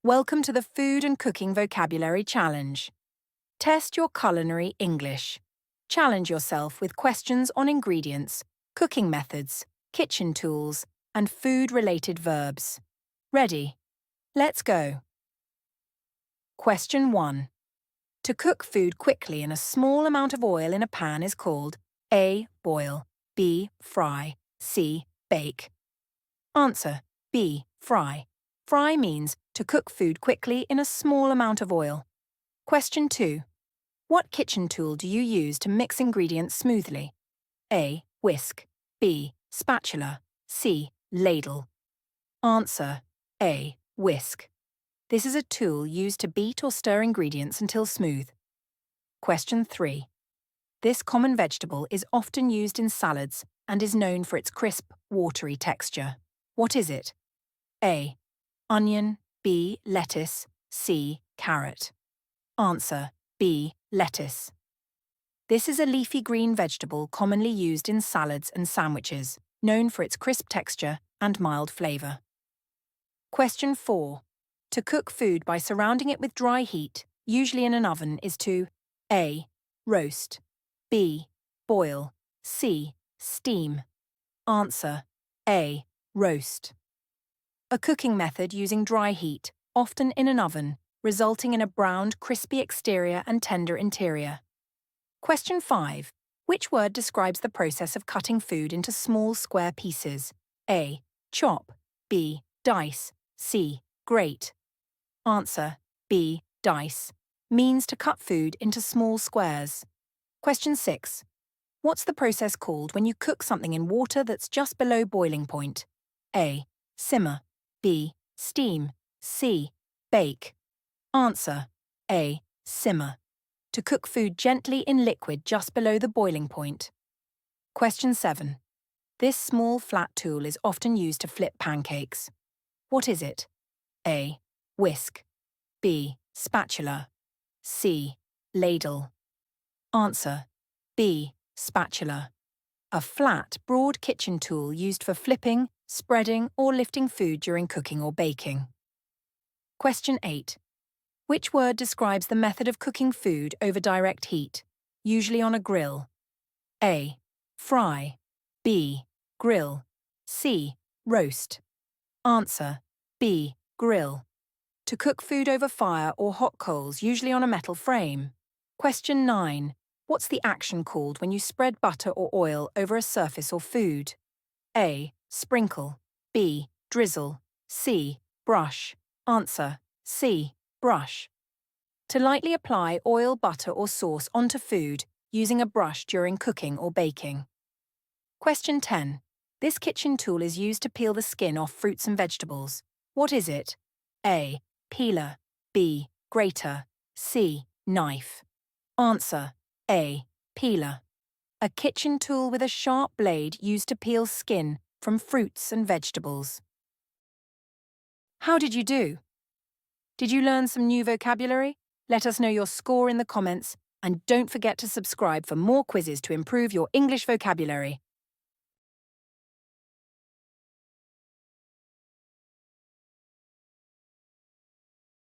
Welcome to the Food and Cooking Vocabulary Challenge. Test your culinary English. Challenge yourself with questions on ingredients, cooking methods, kitchen tools, and food-related verbs. Ready? Let's go. Question 1. To cook food quickly in a small amount of oil in a pan is called A. Boil, B. Fry, C. Bake. Answer: B. Fry. Fry means to cook food quickly in a small amount of oil. Question 2. What kitchen tool do you use to mix ingredients smoothly? A. Whisk, B. Spatula, C. Ladle. Answer: A. Whisk. This is a tool used to beat or stir ingredients until smooth. Question 3. This common vegetable is often used in salads and is known for its crisp, watery texture. What is it? A. Onion, B. Lettuce, C. Carrot. Answer: B. Lettuce. This is a leafy green vegetable commonly used in salads and sandwiches, known for its crisp texture and mild flavour. Question 4. To cook food by surrounding it with dry heat, usually in an oven, is to A. Roast, B. Boil, C. Steam. Answer: A. Roast. A cooking method using dry heat, often in an oven, resulting in a browned, crispy exterior and tender interior. Question 5. Which word describes the process of cutting food into small square pieces? A. Chop, B. Dice, C. Grate. Answer: B. Dice. Means to cut food into small squares. Question 6. What's the process called when you cook something in water that's just below boiling point? A. Simmer, B. Steam, C. Bake. Answer: A. Simmer. To cook food gently in liquid just below the boiling point. Question 7. This small flat tool is often used to flip pancakes. What is it? A. Whisk, B. Spatula, C. Ladle. Answer: B. Spatula. A flat, broad kitchen tool used for flipping, spreading, or lifting food during cooking or baking. Question 8. Which word describes the method of cooking food over direct heat, usually on a grill? A. Fry, B. Grill, C. Roast. Answer: B. Grill. To cook food over fire or hot coals, usually on a metal frame. Question 9. What's the action called when you spread butter or oil over a surface or food? A. Sprinkle, B. Drizzle, C. Brush. Answer: C. Brush. To lightly apply oil, butter or sauce onto food using a brush during cooking or baking. Question 10. This kitchen tool is used to peel the skin off fruits and vegetables. What is it? A. Peeler, B. Grater, C. Knife. Answer: A. Peeler. A kitchen tool with a sharp blade used to peel skin from fruits and vegetables. How did you do? Did you learn some new vocabulary? Let us know your score in the comments, and don't forget to subscribe for more quizzes to improve your English vocabulary.